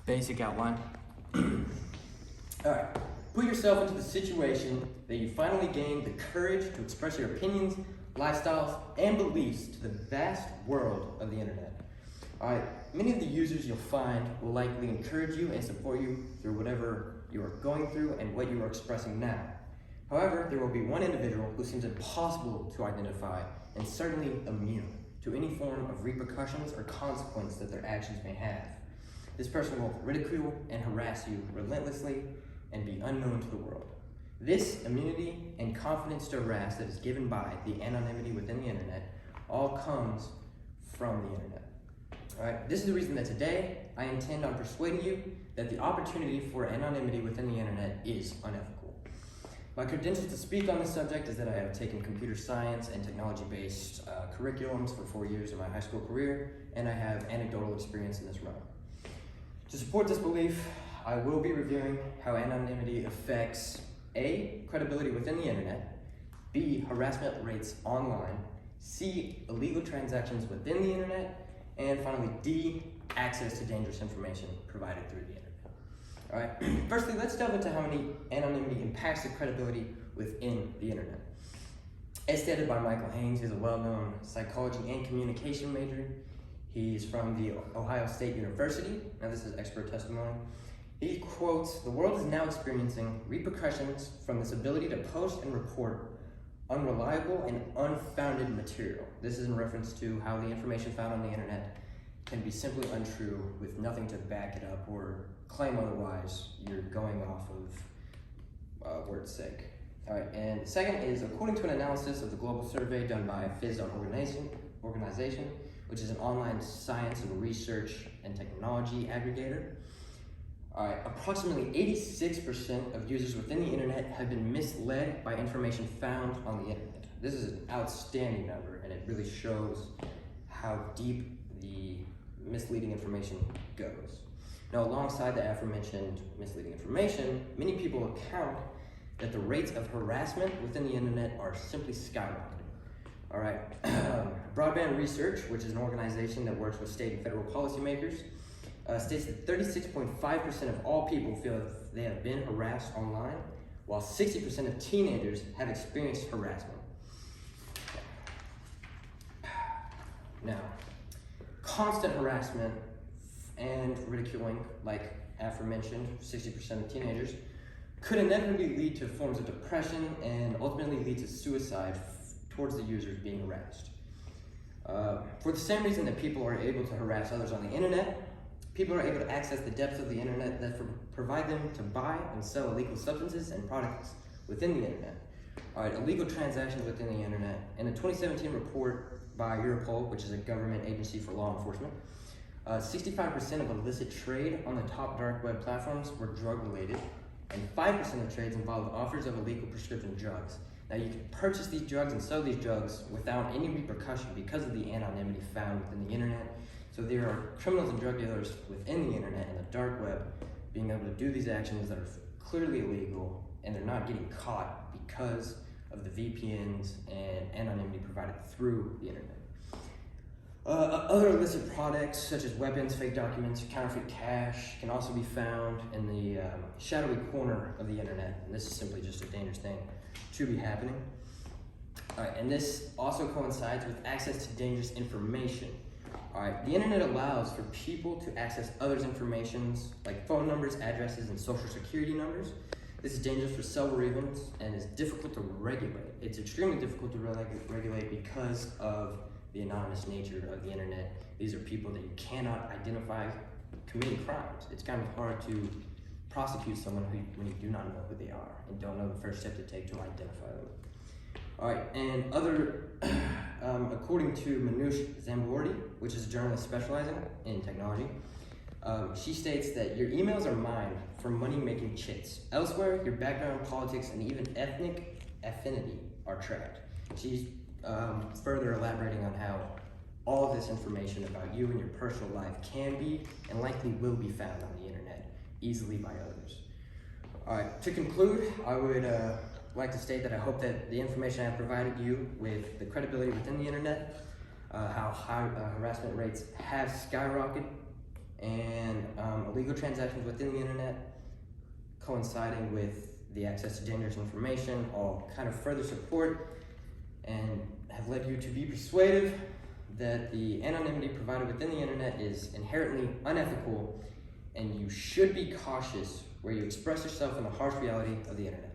Basic outline. Alright, put yourself into the situation that you finally gain the courage to express your opinions, lifestyles, and beliefs to the vast world of the internet. Alright, many of the users you'll find will likely encourage you and support you through whatever you are going through and what you are expressing now. However, there will be one individual who seems impossible to identify and certainly immune to any form of repercussions or consequence that their actions may have. This person will ridicule and harass you relentlessly and be unknown to the world. This immunity and confidence to harass that is given by the anonymity within the internet all comes from the internet. All right, this is the reason that today I intend on persuading you that the opportunity for anonymity within the internet is unethical. My credentials to speak on this subject is that I have taken computer science and technology-based curriculums for 4 years in my high school career, and I have anecdotal experience in this realm. To support this belief, I will be reviewing how anonymity affects A, credibility within the internet, B, harassment rates online, C, illegal transactions within the internet, and finally D, access to dangerous information provided through the internet. All right, firstly, let's delve into how anonymity impacts the credibility within the internet. As stated by Michael Haynes, who's a well-known psychology and communication major. He's from the Ohio State University. Now this is expert testimony. He quotes, "The world is now experiencing repercussions from this ability to post and report unreliable and unfounded material." This is in reference to how the information found on the internet can be simply untrue with nothing to back it up or claim otherwise. You're going off of word's sake. All right, and second is, according to an analysis of the global survey done by Organization, which is an online science and research and technology aggregator. All right, approximately 86% of users within the internet have been misled by information found on the internet. This is an outstanding number, and it really shows how deep the misleading information goes. Now, alongside the aforementioned misleading information, many people account that the rates of harassment within the internet are simply skyrocketing. All right, Broadband Research, which is an organization that works with state and federal policymakers, states that 36.5% of all people feel that they have been harassed online, while 60% of teenagers have experienced harassment. Now, constant harassment and ridiculing, like aforementioned, 60% of teenagers, could inevitably lead to forms of depression and ultimately lead to suicide towards the users being harassed. For the same reason that people are able to harass others on the internet, people are able to access the depths of the internet that provide them to buy and sell illegal substances and products within the internet. All right, illegal transactions within the internet. In a 2017 report by Europol, which is a government agency for law enforcement, 65% of illicit trade on the top dark web platforms were drug-related, and 5% of trades involved offers of illegal prescription drugs. Now, you can purchase these drugs and sell these drugs without any repercussion because of the anonymity found within the internet. So there are criminals and drug dealers within the internet and the dark web being able to do these actions that are clearly illegal, and they're not getting caught because of the VPNs and anonymity provided through the internet. Other illicit products such as weapons, fake documents, counterfeit cash can also be found in the shadowy corner of the internet, and this is simply just a dangerous thing to be happening. All right, and this also coincides with access to dangerous information. All right, the internet allows for people to access others' information like phone numbers, addresses, and social security numbers. This is dangerous for several reasons and is difficult to regulate. It's extremely difficult to regulate because of the anonymous nature of the internet. These are people that you cannot identify committing crimes. It's kind of hard to prosecute someone when you do not know who they are and don't know the first step to take to identify them. All right, and according to Manoush Zambordi, which is a journalist specializing in technology, she states that your emails are mined for money-making chits. Elsewhere, your background, politics, and even ethnic affinity are tracked. She's further elaborating on how all of this information about you and your personal life can be and likely will be found on the internet easily by others. All right, to conclude, I would like to state that I hope that the information I have provided you with the credibility within the internet, how high harassment rates have skyrocketed and illegal transactions within the internet, coinciding with the access to dangerous information, all kind of further support and have led you to be persuasive that the anonymity provided within the internet is inherently unethical, and you should be cautious where you express yourself in the harsh reality of the internet.